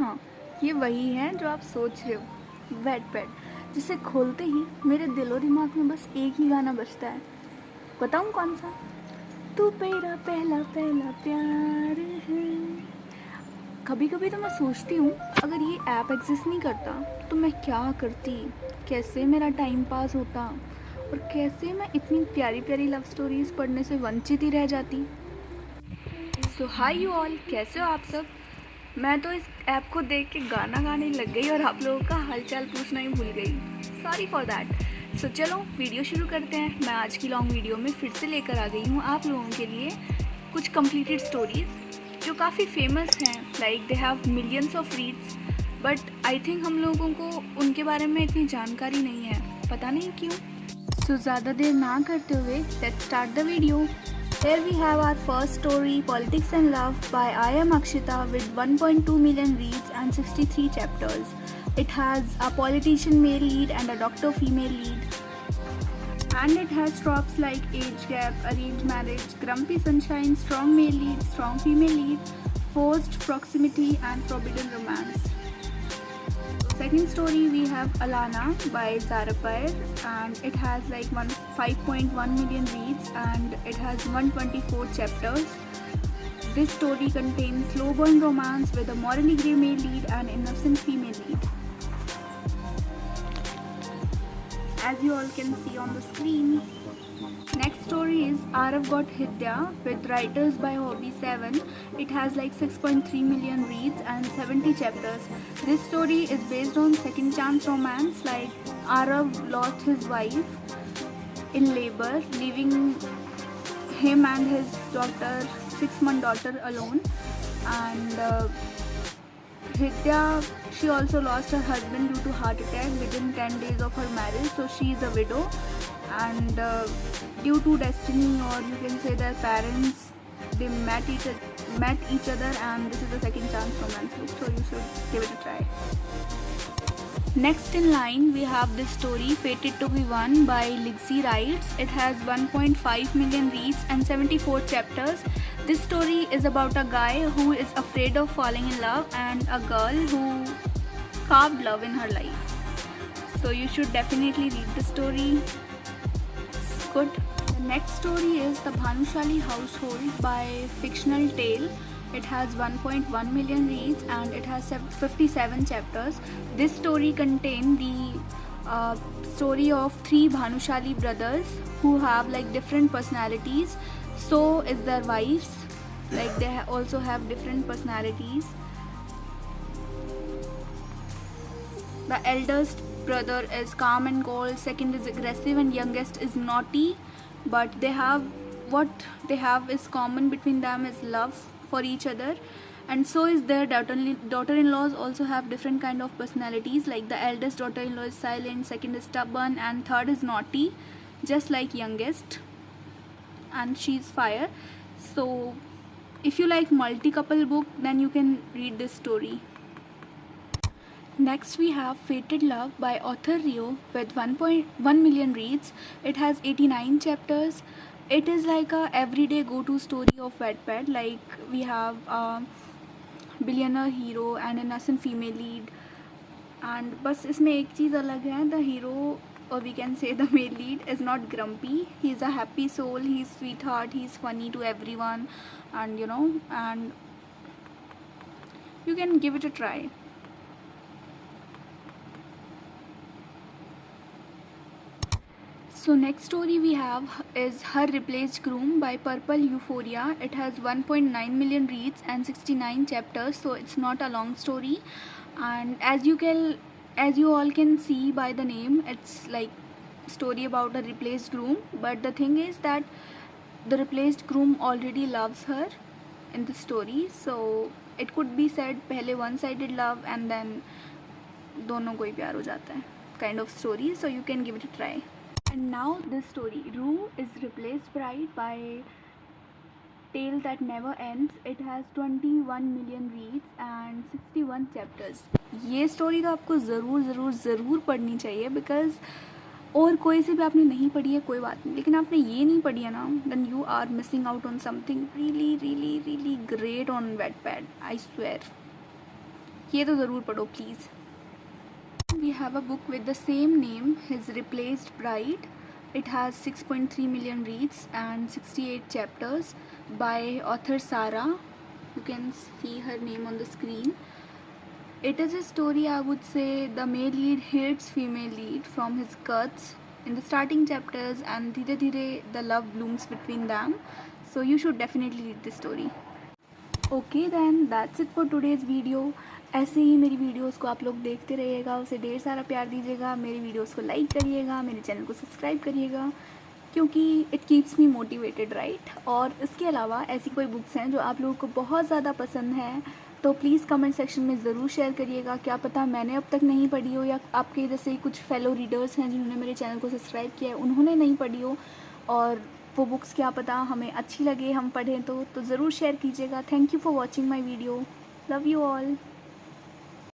हाँ, ये वही है जो आप सोच रहे हो, वेटपैड, जिसे खोलते ही मेरे दिलो दिमाग में बस एक ही गाना बजता है। बताऊँ कौन सा? तू मेरा पहला पहला प्यार है। कभी कभी तो मैं सोचती हूँ, अगर ये ऐप एग्जिस्ट नहीं करता तो मैं क्या करती, कैसे मेरा टाइम पास होता, और कैसे मैं इतनी प्यारी प्यारी लव स्टोरीज पढ़ने से वंचित ही रह जाती। सो हाय यू ऑल, कैसे हो आप सब? मैं तो इस ऐप को देख के गाना गाने लग गई और आप लोगों का हालचाल पूछना ही भूल गई। Sorry for that. सो चलो वीडियो शुरू करते हैं। मैं आज की लॉन्ग वीडियो में फिर से लेकर आ गई हूँ आप लोगों के लिए कुछ कंप्लीटेड स्टोरीज जो काफ़ी फेमस हैं, like they have millions of reads, but I think हम लोगों को उनके बारे में इतनी जानकारी नहीं है, पता नहीं क्यों। सो ज़्यादा देर ना करते हुए let's start the video. Here we have our first story, Politics and Love by I Am Akshita, with 1.2 million reads and 63 chapters. It has a politician male lead and a doctor female lead. And it has tropes like age gap, arranged marriage, grumpy sunshine, strong male lead, strong female lead, forced proximity and forbidden romance. Second story we have Alana by Zara Pair, and it has like 5.1 million reads and it has 124 chapters. This story contains slow burn romance with a morally grey male lead and innocent female lead. As you all can see on the screen. Next story is Arav Got Hidya with writers by Hobby 7. It has like 6.3 million reads and 70 chapters. This story is based on second chance romance, like Arav lost his wife in labor, leaving him and his daughter, 6-month daughter, alone. And Hidya, she also lost her husband due to heart attack within 10 days of her marriage, so she is a widow. And due to destiny, or you can say their parents, they met each other, and this is a second chance romance book, so you should give it a try. Next in line we have this story, Fated to be One by Lixie Writes. It has 1.5 million reads and 74 chapters. This story is about a guy who is afraid of falling in love and a girl who carved love in her life. So you should definitely read the story. Good. The next story is The Bhanushali Household by Fictional Tale. It has 1.1 million reads and it has 57 chapters. This story contains the story of 3 Bhanushali brothers who have like different personalities. So is their wives, like they also have different personalities. The eldest brother is calm and cold, second is aggressive, and youngest is naughty. But what they have is common between them is love for each other, and so is their daughter-in-laws also have different kind of personalities. Like the eldest daughter-in-law is silent, second is stubborn, and third is naughty, just like youngest, and she's fire. So if you like multi-couple book, then you can read this story. Next we have Fated Love by author Rio with 1.1 million reads. It has 89 chapters. It is like a everyday go-to story of Wattpad. Like we have a billionaire hero and an innocent female lead. And बस इसमें एक चीज़ अलग है, the hero, or we can say the male lead, is not grumpy. He is a happy soul. He is sweetheart. He is funny to everyone, and and you can give it a try. So next story we have is Her Replaced Groom by Purple Euphoria. It has 1.9 million reads and 69 chapters, so it's not a long story. And as you all can see by the name, it's like story about a replaced groom. But the thing is that the replaced groom already loves her in the story, so it could be said पहले one-sided love and then दोनों को ही प्यार हो जाता है kind of story. So you can give it a try. And now this story, Rue is Replaced Bride by Tale That Never Ends. It has 21 million reads and 61 chapters. ये story तो आपको ज़रूर पढ़नी चाहिए, बिकॉज और कोई से भी आपने नहीं पढ़ी है कोई बात नहीं, लेकिन आपने ये नहीं पढ़ी है ना, then you are missing out on something really great on Wattpad, I swear. ये तो ज़रूर पढ़ो please. We have a book with the same name, His Replaced Bride. It has 6.3 million reads and 68 chapters by author Sarah. You can see her name on the screen. It is a story, I would say, the male lead hates female lead from his guts in the starting chapters, and धीरे धीरे the love blooms between them. So you should definitely read this story. Okay then that's it for today's video. ऐसे ही मेरी videos को आप लोग देखते रहिएगा, उसे ढेर सारा प्यार दीजिएगा, मेरी वीडियोस को लाइक करिएगा, मेरे चैनल को सब्सक्राइब करिएगा, क्योंकि it keeps me motivated right. और इसके अलावा ऐसी कोई बुक्स हैं जो आप लोगों को बहुत ज़्यादा पसंद है तो प्लीज़ कमेंट सेक्शन में ज़रूर शेयर करिएगा। क्या पता मैंने अब तक नहीं पढ़ी हो, या आपके जैसे कुछ फेलो रीडर्स हैं जिन्होंने मेरे चैनल को सब्सक्राइब किया है उन्होंने नहीं पढ़ी हो, और वो बुक्स क्या पता हमें अच्छी लगे, हम पढ़ें तो ज़रूर शेयर कीजिएगा। Thank you for watching my video. Love you all.